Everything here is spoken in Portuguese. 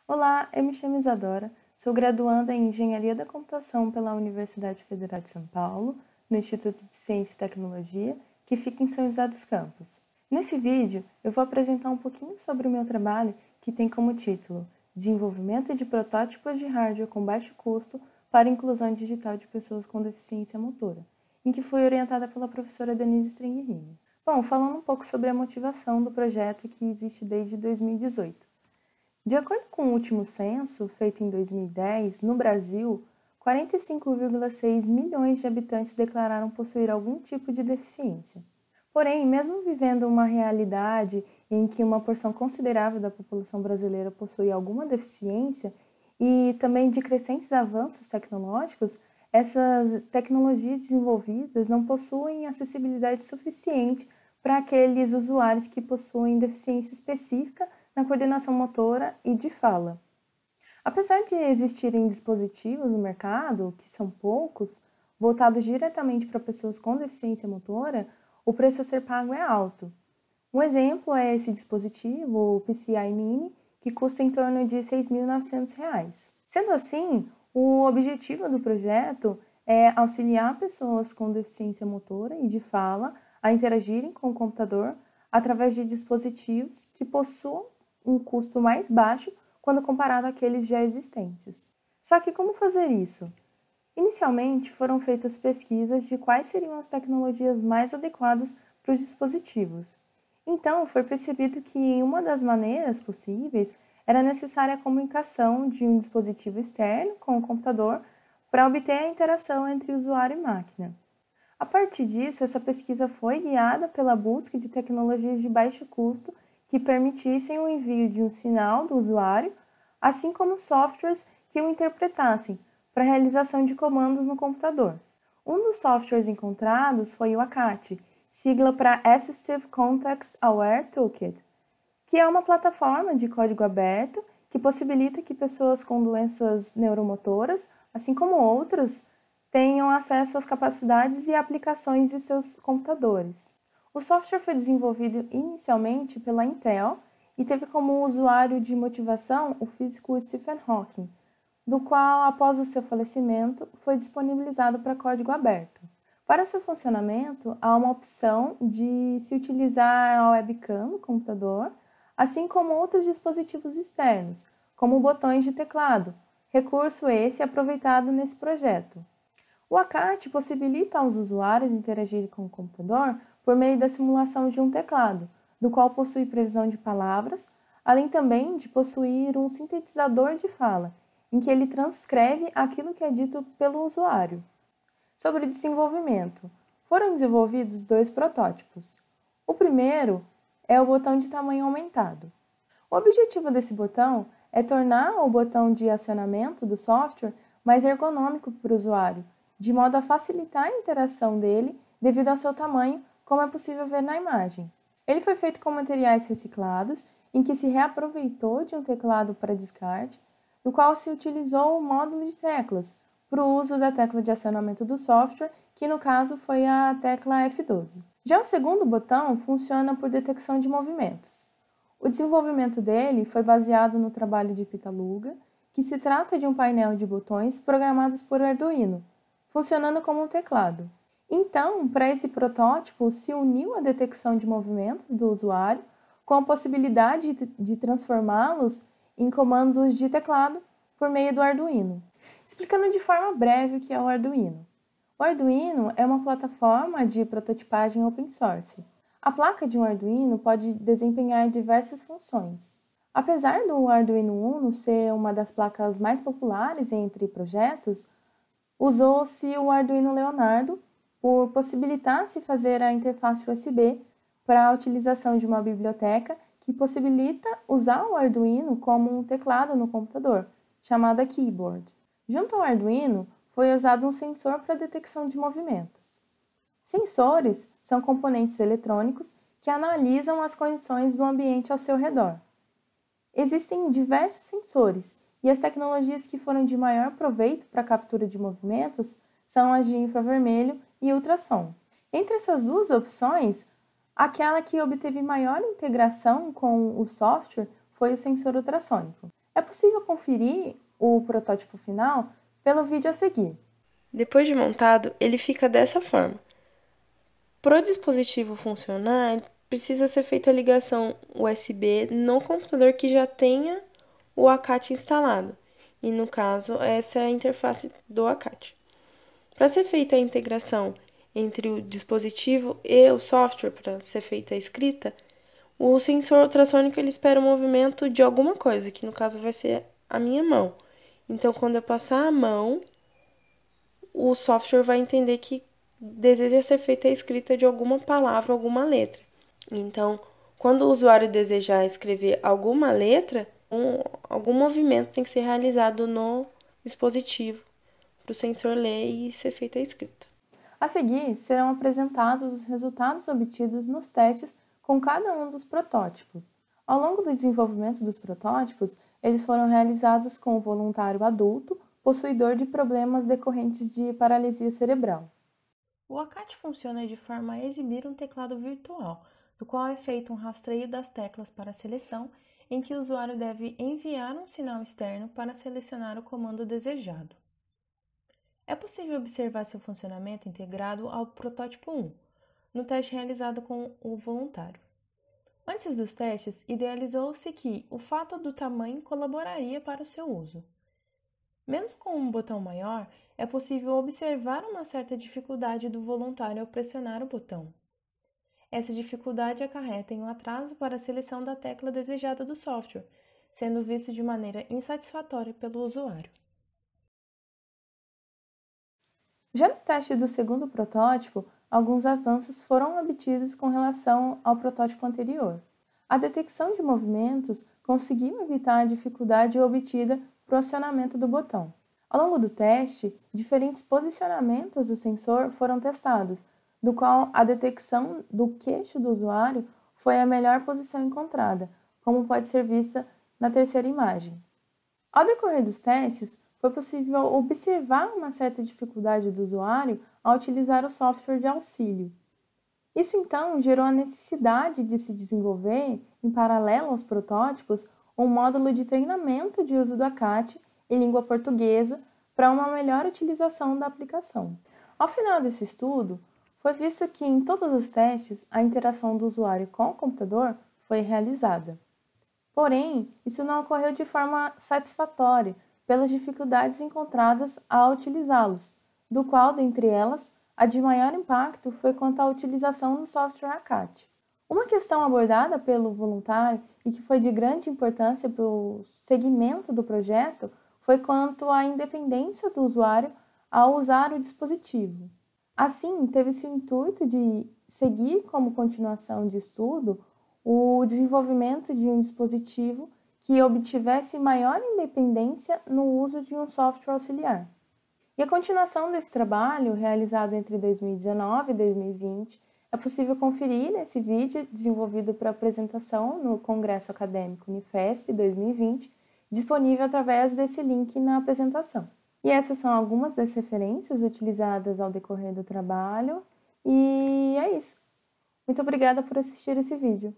Olá, eu me chamo Isadora, sou graduanda em Engenharia da Computação pela Universidade Federal de São Paulo, no Instituto de Ciência e Tecnologia, que fica em São José dos Campos. Nesse vídeo, eu vou apresentar um pouquinho sobre o meu trabalho, que tem como título Desenvolvimento de protótipos de hardware com baixo custo para a inclusão digital de pessoas com deficiência motora, em que fui orientada pela professora Denise Strengrini. Bom, falando um pouco sobre a motivação do projeto que existe desde 2018. De acordo com o último censo, feito em 2010, no Brasil, 45,6 milhões de habitantes declararam possuir algum tipo de deficiência. Porém, mesmo vivendo uma realidade em que uma porção considerável da população brasileira possui alguma deficiência e também de crescentes avanços tecnológicos, essas tecnologias desenvolvidas não possuem acessibilidade suficiente para aqueles usuários que possuem deficiência específica na coordenação motora e de fala. Apesar de existirem dispositivos no mercado, que são poucos, voltados diretamente para pessoas com deficiência motora, o preço a ser pago é alto. Um exemplo é esse dispositivo, o PCI Mini, que custa em torno de R$ 6.900. Sendo assim, o objetivo do projeto é auxiliar pessoas com deficiência motora e de fala a interagirem com o computador através de dispositivos que possuam um custo mais baixo quando comparado àqueles já existentes. Só que como fazer isso? Inicialmente foram feitas pesquisas de quais seriam as tecnologias mais adequadas para os dispositivos. Então, foi percebido que uma das maneiras possíveis era necessária a comunicação de um dispositivo externo com o computador para obter a interação entre usuário e máquina. A partir disso, essa pesquisa foi guiada pela busca de tecnologias de baixo custo que permitissem o envio de um sinal do usuário, assim como softwares que o interpretassem para a realização de comandos no computador. Um dos softwares encontrados foi o ACAT, sigla para Assistive Context Aware Toolkit, que é uma plataforma de código aberto que possibilita que pessoas com doenças neuromotoras, assim como outras, tenham acesso às capacidades e aplicações de seus computadores. O software foi desenvolvido inicialmente pela Intel e teve como usuário de motivação o físico Stephen Hawking, do qual, após o seu falecimento, foi disponibilizado para código aberto. Para seu funcionamento, há uma opção de se utilizar a webcam no computador, assim como outros dispositivos externos, como botões de teclado, recurso esse aproveitado nesse projeto. O ACAT possibilita aos usuários interagirem com o computador por meio da simulação de um teclado, do qual possui previsão de palavras, além também de possuir um sintetizador de fala, em que ele transcreve aquilo que é dito pelo usuário. Sobre desenvolvimento, foram desenvolvidos 2 protótipos. O primeiro é o botão de tamanho aumentado. O objetivo desse botão é tornar o botão de acionamento do software mais ergonômico para o usuário, de modo a facilitar a interação dele devido ao seu tamanho, como é possível ver na imagem. Ele foi feito com materiais reciclados, em que se reaproveitou de um teclado para descarte, no qual se utilizou o módulo de teclas, para o uso da tecla de acionamento do software, que no caso foi a tecla F12. Já o segundo botão funciona por detecção de movimentos. O desenvolvimento dele foi baseado no trabalho de Pitaluga, que se trata de um painel de botões programados por Arduino, funcionando como um teclado. Então, para esse protótipo, se uniu a detecção de movimentos do usuário com a possibilidade de transformá-los em comandos de teclado por meio do Arduino. Explicando de forma breve o que é o Arduino. O Arduino é uma plataforma de prototipagem open source. A placa de um Arduino pode desempenhar diversas funções. Apesar do Arduino Uno ser uma das placas mais populares entre projetos, usou-se o Arduino Leonardo por possibilitar-se fazer a interface USB para a utilização de uma biblioteca que possibilita usar o Arduino como um teclado no computador, chamada Keyboard. Junto ao Arduino, foi usado um sensor para detecção de movimentos. Sensores são componentes eletrônicos que analisam as condições do ambiente ao seu redor. Existem diversos sensores e as tecnologias que foram de maior proveito para a captura de movimentos são as de infravermelho e ultrassom. Entre essas duas opções, aquela que obteve maior integração com o software foi o sensor ultrassônico. É possível conferir o protótipo final pelo vídeo a seguir. Depois de montado, ele fica dessa forma. Para o dispositivo funcionar, precisa ser feita a ligação USB no computador que já tenha o ACAT instalado. E no caso, essa é a interface do ACAT. Para ser feita a integração entre o dispositivo e o software, para ser feita a escrita, o sensor ultrassônico ele espera o movimento de alguma coisa, que no caso vai ser a minha mão. Então, quando eu passar a mão, o software vai entender que deseja ser feita a escrita de alguma palavra, alguma letra. Então, quando o usuário desejar escrever alguma letra, algum movimento tem que ser realizado no dispositivo para o sensor ler e ser feita a escrita. A seguir, serão apresentados os resultados obtidos nos testes com cada um dos protótipos. Ao longo do desenvolvimento dos protótipos, eles foram realizados com o voluntário adulto possuidor de problemas decorrentes de paralisia cerebral. O ACAT funciona de forma a exibir um teclado virtual, do qual é feito um rastreio das teclas para seleção, em que o usuário deve enviar um sinal externo para selecionar o comando desejado. É possível observar seu funcionamento integrado ao protótipo 1, no teste realizado com o voluntário. Antes dos testes, idealizou-se que o fato do tamanho colaboraria para o seu uso. Mesmo com um botão maior, é possível observar uma certa dificuldade do voluntário ao pressionar o botão. Essa dificuldade acarreta em um atraso para a seleção da tecla desejada do software, sendo visto de maneira insatisfatória pelo usuário. Já no teste do segundo protótipo, alguns avanços foram obtidos com relação ao protótipo anterior. A detecção de movimentos conseguiu evitar a dificuldade obtida para o acionamento do botão. Ao longo do teste, diferentes posicionamentos do sensor foram testados, do qual a detecção do queixo do usuário foi a melhor posição encontrada, como pode ser vista na terceira imagem. Ao decorrer dos testes, foi possível observar uma certa dificuldade do usuário ao utilizar o software de auxílio. Isso então gerou a necessidade de se desenvolver, em paralelo aos protótipos, um módulo de treinamento de uso do ACAT em língua portuguesa para uma melhor utilização da aplicação. Ao final desse estudo, foi visto que em todos os testes a interação do usuário com o computador foi realizada. Porém, isso não ocorreu de forma satisfatória pelas dificuldades encontradas ao utilizá-los, do qual, dentre elas, a de maior impacto foi quanto à utilização do software ACAT. Uma questão abordada pelo voluntário e que foi de grande importância para o segmento do projeto foi quanto à independência do usuário ao usar o dispositivo. Assim, teve-se o intuito de seguir como continuação de estudo o desenvolvimento de um dispositivo que obtivesse maior independência no uso de um software auxiliar. E a continuação desse trabalho, realizado entre 2019 e 2020, é possível conferir nesse vídeo desenvolvido para apresentação no Congresso Acadêmico Unifesp 2020, disponível através desse link na apresentação. E essas são algumas das referências utilizadas ao decorrer do trabalho, e é isso. Muito obrigada por assistir esse vídeo.